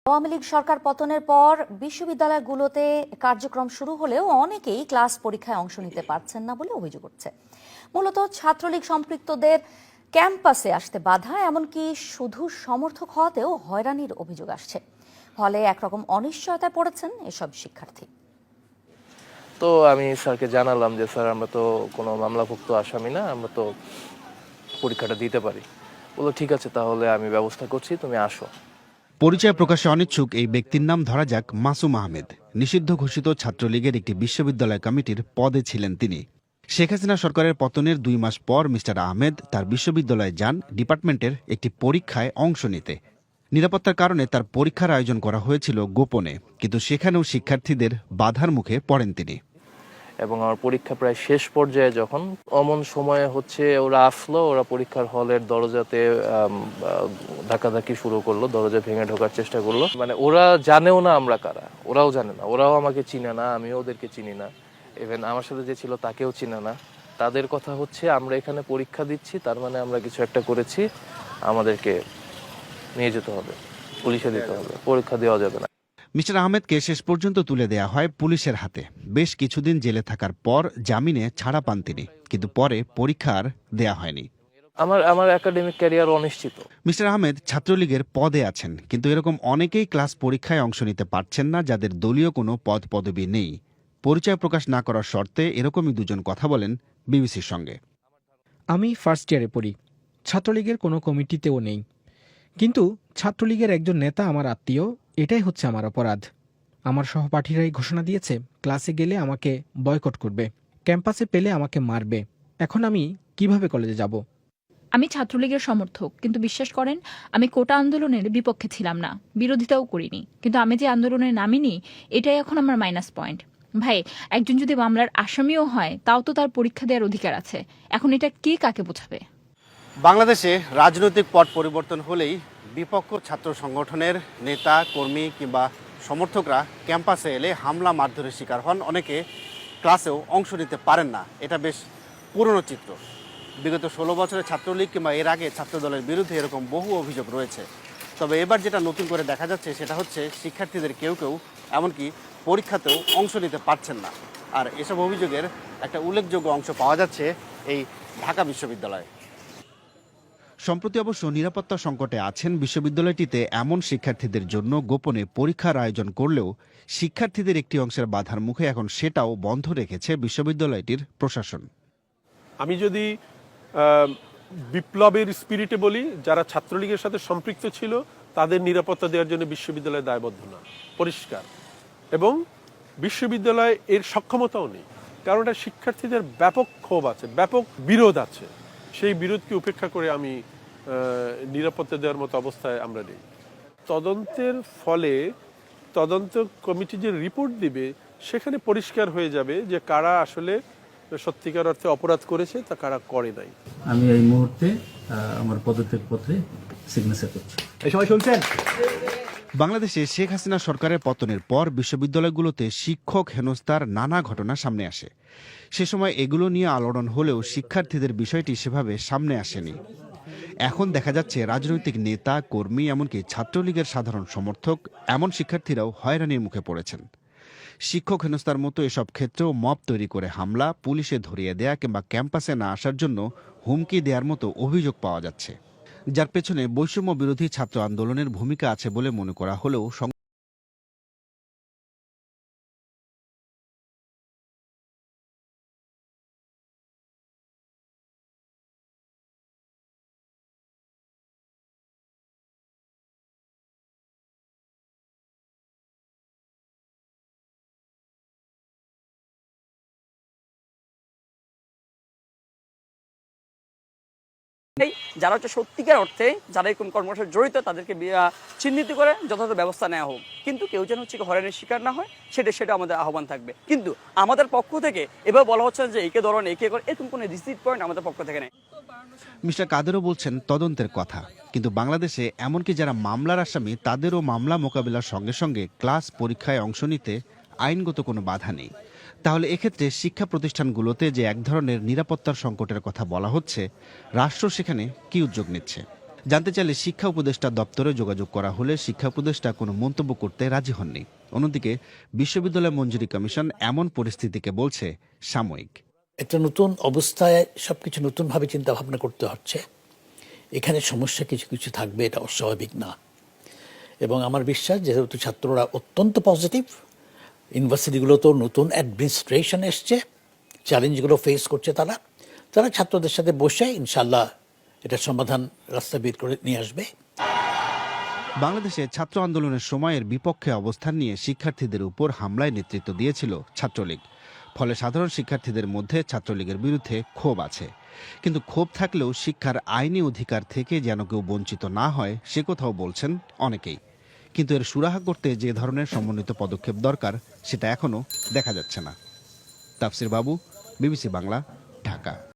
আওয়ামী লীগ সরকার পতনের পর বিশ্ববিদ্যালয়গুলোতে কার্যক্রম শুরু হলেও অনেকেই ক্লাস পরীক্ষায় অংশ নিতে পারছেন না বলে অভিযোগ উঠছে। মূলত ছাত্রলীগ সম্পৃক্তদের ক্যাম্পাসে আসতে বাধা, এমনকি শুধু সমর্থক হওয়াতেও হয়রানির অভিযোগ আসছে। ফলে একরকম অনিশ্চয়তায় পড়েছেন এসব শিক্ষার্থী। তো আমি স্যারকে জানালাম যে স্যার, আমরা তো কোনো মামলাভুক্ত আসামি না, আমরা তো পরীক্ষাটা দিতে পারি। বললো ঠিক আছে, তাহলে আমি ব্যবস্থা করছি, তুমি আসো। পরিচয় প্রকাশে অনিচ্ছুক এই ব্যক্তির নাম ধরা যাক মাসুম আহমেদ। নিষিদ্ধ ঘোষিত ছাত্রলীগের একটি বিশ্ববিদ্যালয় কমিটির পদে ছিলেন তিনি। শেখ হাসিনা সরকারের পতনের 2 মাস পর মিস্টার আহমেদ তার বিশ্ববিদ্যালয়ে যান ডিপার্টমেন্টের একটি পরীক্ষায় অংশ নিতে। নিরাপত্তার কারণে তার পরীক্ষার আয়োজন করা হয়েছিল গোপনে, কিন্তু সেখানেও শিক্ষার্থীদের বাধার মুখে পড়েন তিনি। এবং আমার পরীক্ষা প্রায় শেষ পর্যায়ে যখন অমন সময়ে ওরা আসলো, ওরা পরীক্ষার হলের দরজাতে ধাক্কাধাক্কি শুরু করলো, দরজা ভেঙে ঢোকার চেষ্টা করলো। মানে ওরা জানেও না আমরা কারা, ওরাও জানে না, ওরাও আমাকে চিনে না, আমিও ওদেরকে চিনি না, ইভেন আমার সাথে যে ছিল তাকেও চিনে না। তাদের কথা হচ্ছে আমরা এখানে পরীক্ষা দিচ্ছি, তার মানে আমরা কিছু একটা করেছি, আমাদেরকে নিয়ে যেতে হবে, পুলিশে দিতে হবে, পরীক্ষা দেওয়া যাবে না। মিস্টার আহমেদকে শেষ পর্যন্ত তুলে দেয়া হয় পুলিশের হাতে। বেশ কিছুদিন জেলে থাকার পর জামিনে ছাড়া পান তিনি, কিন্তু পরে পরীক্ষা আর দেয়া হয়নি। আমার একাডেমিক ক্যারিয়ার অনিশ্চিত। মিস্টার আহমেদ ছাত্রলীগের পদে আছেন, কিন্তু এরকম অনেকেই ক্লাস পরীক্ষায় অংশ নিতে পারছেন না যাদের দলীয় কোনো পদ পদবি নেই। পরিচয় প্রকাশ না করার শর্তে এরকমই দুজন কথা বলেন বিবিসির সঙ্গে। আমি ফার্স্ট ইয়ারে পড়ি, ছাত্রলীগের কোনো কমিটিতেও নেই, কিন্তু ছাত্রলীগের একজন নেতা আমার আত্মীয়, এটাই হচ্ছে আমার অপরাধ। আমার সহপাঠীরাই ঘোষণা দিয়েছে ক্লাসে গেলে আমাকে বয়কট করবে, ক্যাম্পাসে পেলে আমাকে মারবে। এখন আমি কিভাবে কলেজে যাব? আমি ছাত্রলীগের সমর্থক, কিন্তু বিশ্বাস করেন আমি কোটা আন্দোলনের বিপক্ষে ছিলাম না, বিরোধিতাও করিনি, কিন্তু আমি যে আন্দোলনে নামিনি এটাই এখন আমার মাইনাস পয়েন্ট। ভাই, একজন যদি মামলার আসামিও হয় তাও তো তার পরীক্ষা দেওয়ার অধিকার আছে। এখন এটা কে কাকে বোঝাবে? বাংলাদেশে রাজনৈতিক পট পরিবর্তন হলেই বিপক্ষ ছাত্র সংগঠনের নেতা কর্মী কিংবা সমর্থকরা ক্যাম্পাসে এলে হামলা মারধরের শিকার হন, অনেকে ক্লাসেও অংশ নিতে পারেন না। এটা বেশ পুরনো চিত্র। বিগত 16 বছরের ছাত্রলীগ কিংবা এর আগে ছাত্রদলের বিরুদ্ধে এরকম বহু অভিযোগ রয়েছে। তবে এবার যেটা নতুন করে দেখা যাচ্ছে সেটা হচ্ছে শিক্ষার্থীদের কেউ কেউ এমনকি পরীক্ষাতেও অংশ নিতে পারছেন না। আর এসব অভিযোগের একটা উল্লেখযোগ্য অংশ পাওয়া যাচ্ছে এই ঢাকা বিশ্ববিদ্যালয়ে। সম্প্রতি অবশ্য নিরাপত্তা সংকটে আছেন বিশ্ববিদ্যালয়টিতে এমন শিক্ষার্থীদের জন্য গোপনে পরীক্ষার আয়োজন করলেও শিক্ষার্থীদের একটি অংশের বাধার মুখে এখন সেটাও বন্ধ রেখেছে বিশ্ববিদ্যালয়টির প্রশাসন। আমি যদি বিপ্লবের স্পিরিটে বলি, যারা ছাত্রলীগের সাথে সম্পৃক্ত ছিল তাদের নিরাপত্তা দেওয়ার জন্য বিশ্ববিদ্যালয় দায়বদ্ধ না, পরিষ্কার। এবং বিশ্ববিদ্যালয় এর সক্ষমতাও নেই, কারণ এটা শিক্ষার্থীদের ব্যাপক ক্ষোভ আছে, ব্যাপক বিরোধ আছে। সেই বিরোধকে উপেক্ষা করে আমি নিরাপত্তা দেওয়ার মতো অবস্থায় আমরা নেই। তদন্তের ফলে তদন্ত কমিটি যে রিপোর্ট দিবে সেখানে পরিষ্কার হয়ে যাবে যে কারা আসলে সত্যিকার অর্থে অপরাধ করেছে, তা কারা করে নাই। আমি এই মুহূর্তে আমার পদত্যাগ পত্রে সিগনেচার করছি। এই সময় শুনছেন, বাংলাদেশে শেখ হাসিনা সরকারের পতনের পর বিশ্ববিদ্যালয়গুলোতে শিক্ষক হেনস্থার নানা ঘটনা সামনে আসে। সে সময় এগুলো নিয়ে আলোড়ন হলেও শিক্ষার্থীদের বিষয়টি সেভাবে সামনে আসেনি। এখন দেখা যাচ্ছে রাজনৈতিক নেতা কর্মী এমনকি ছাত্রলীগের সাধারণ সমর্থক এমন শিক্ষার্থীরাও হয়রানির মুখে পড়েছেন। শিক্ষক হেনস্থার মতো এসব ক্ষেত্রেও মব তৈরি করে হামলা, পুলিশে ধরিয়ে দেয়া কিংবা ক্যাম্পাসে না আসার জন্য হুমকি দেওয়ার মতো অভিযোগ পাওয়া যাচ্ছে, যার পেছনে বৈষম্য বিরোধী ছাত্র আন্দোলনের ভূমিকা আছে বলে মনে করা হলেও যারা হচ্ছে সত্যিকার অর্থে যারা কোন কর্মসূচির জড়িত তাদেরকে চিহ্নিত করে যথাযথ ব্যবস্থা নেওয়া হোক, কিন্তু কেউ যেন হচ্ছে হয়রানির শিকার না হয় সেটা আমাদের আহ্বান থাকবে। কিন্তু আমাদের পক্ষ থেকে এভাবে বলা হচ্ছে যে একে ধরুন একে করে, এরকম কোনো রিসিট পয়েন্ট আমাদের পক্ষ থেকে নেই। মিস্টার কাদেরও বলছেন তদন্তের কথা, কিন্তু বাংলাদেশে এমনকি যারা মামলার আসামি তাদেরও মামলা মোকাবিলার সঙ্গে সঙ্গে ক্লাস পরীক্ষায় অংশ নিতে আইনগত কোনো বাধা নেই। তাহলে এক্ষেত্রে শিক্ষা প্রতিষ্ঠানগুলোতে যে এক ধরনের নিরাপত্তার সংকটের কথা বলা হচ্ছে, রাষ্ট্র সেখানে কি উদ্যোগ নিচ্ছে? জানতে চাইলে শিক্ষা উপদেষ্টা দপ্তরে যোগাযোগ করা হলে শিক্ষা উপদেষ্টা কোনো মন্তব্য করতে রাজি হননি। অন্যদিকে বিশ্ববিদ্যালয় মঞ্জুরি কমিশন এমন পরিস্থিতিকে বলছে সাময়িক। একটা নতুন অবস্থায় সবকিছু নতুনভাবে চিন্তা ভাবনা করতে হচ্ছে। এখানে সমস্যা কিছু কিছু থাকবে, এটা অস্বাভাবিক না। এবং আমার বিশ্বাস যেহেতু ছাত্ররা অত্যন্ত পজিটিভ, ইউনিভার্সিটিগুলোতেও নতুন অ্যাডমিনিস্ট্রেশন এসছে, চ্যালেঞ্জগুলো ফেস করছে তারা ছাত্রদের সাথে বসে ইনশাল্লাহ এটা সমাধান রাস্তা বের করে নিয়ে আসবে। বাংলাদেশে ছাত্র আন্দোলনের সময়ের বিপক্ষে অবস্থান নিয়ে শিক্ষার্থীদের উপর হামলায় নেতৃত্ব দিয়েছিল ছাত্রলীগ। ফলে সাধারণ শিক্ষার্থীদের মধ্যে ছাত্রলীগের বিরুদ্ধে ক্ষোভ আছে। কিন্তু ক্ষোভ থাকলেও শিক্ষার আইনি অধিকার থেকে যেন কেউ বঞ্চিত না হয় সে কথাও বলছেন অনেকেই। কিন্তু এর সুরাহা করতে যে ধরনের সমন্বিত পদক্ষেপ দরকার সেটা এখনো দেখা যাচ্ছে না। তাফসির বাবু, বিবিসি বাংলা, ঢাকা।